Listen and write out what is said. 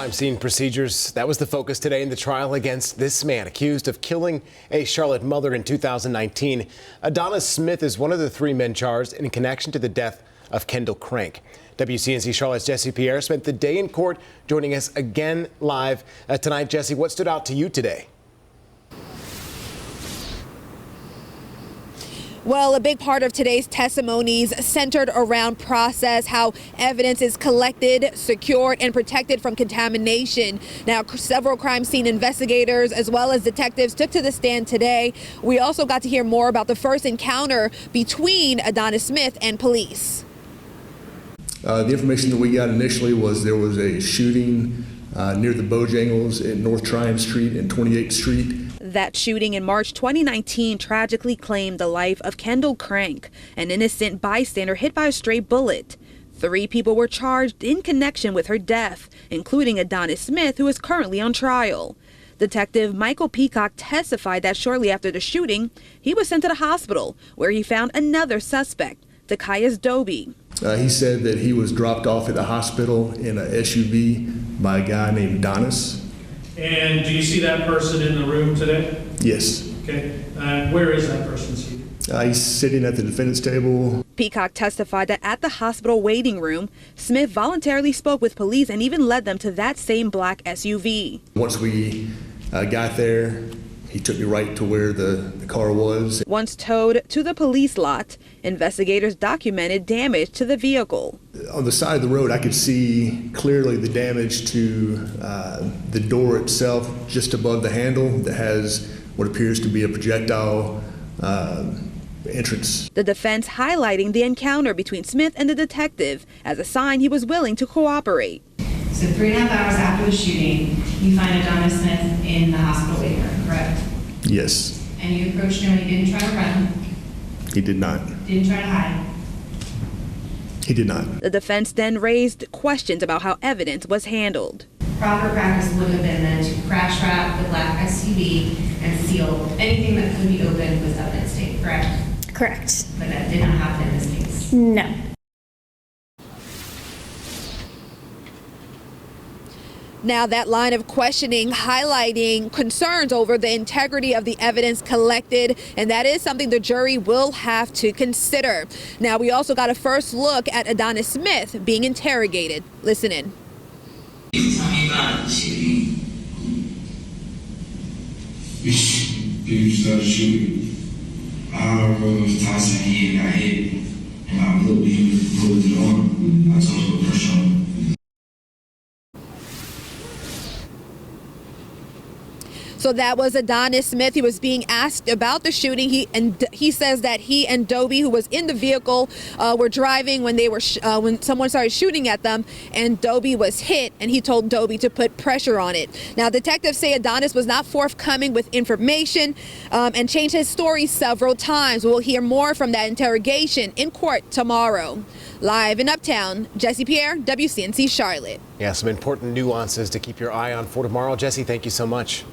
Crime scene procedures. That was the focus today in the trial against this man accused of killing a Charlotte mother in 2019. Adonis Smith is one of the three men charged in connection to the death of Kendal Crank. WCNC Charlotte's Jesse Pierre spent the day in court, joining us again live tonight. Jesse, what stood out to you today? Well, a big part of today's testimonies centered around process, how evidence is collected, secured, and protected from contamination. Now, several crime scene investigators as well as detectives took to the stand today. We also got to hear more about the first encounter between Adonis Smith and police. The information that we got initially was there was a shooting near the Bojangles in North Tryon Street and 28th Street. That shooting in March 2019 tragically claimed the life of Kendal Crank, an innocent bystander hit by a stray bullet. 3 people were charged in connection with her death, including Adonis Smith, who is currently on trial. Detective Michael Peacock testified that shortly after the shooting, he was sent to the hospital, where he found another suspect, Takayas Doby. He said that he was dropped off at the hospital in a SUV by a guy named Adonis. And do you see that person in the room today? Yes. Okay. Where is that person seated? He's sitting at the defendant's table. Peacock testified that at the hospital waiting room, Smith voluntarily spoke with police and even led them to that same black SUV. Once we got there, he took me right to where the car was. Once towed to the police lot, investigators documented damage to the vehicle. On the side of the road, I could see clearly the damage to the door itself, just above the handle, that has what appears to be a projectile entrance. The defense highlighting the encounter between Smith and the detective as a sign he was willing to cooperate. So 3.5 hours after the shooting, you find Adonis Smith in the hospital waiting room, correct? Yes. And you approached him and he didn't try to run? He did not. Didn't try to hide? He did not. The defense then raised questions about how evidence was handled. Proper practice would have been then to crash wrap the black SUV and seal anything that could be opened with evidence tape, correct? Correct. But that did not happen in this case? No. Now, that line of questioning highlighting concerns over the integrity of the evidence collected, and that is something the jury will have to consider. Now, we also got a first look at Adonis Smith being interrogated. Listen in. Tell me about the shooting. People started shooting. I don't remember if Tyson hit, got hit, and I looked at him, pulled it on. I told him to push on. So that was Adonis Smith. He was being asked about the shooting. He says that he and Doby, who was in the vehicle, were driving when they were when someone started shooting at them, and Doby was hit, and he told Doby to put pressure on it. Now, detectives say Adonis was not forthcoming with information and changed his story several times. We'll hear more from that interrogation in court tomorrow. Live in Uptown, Jesse Pierre, WCNC Charlotte. Yeah, some important nuances to keep your eye on for tomorrow. Jesse, thank you so much.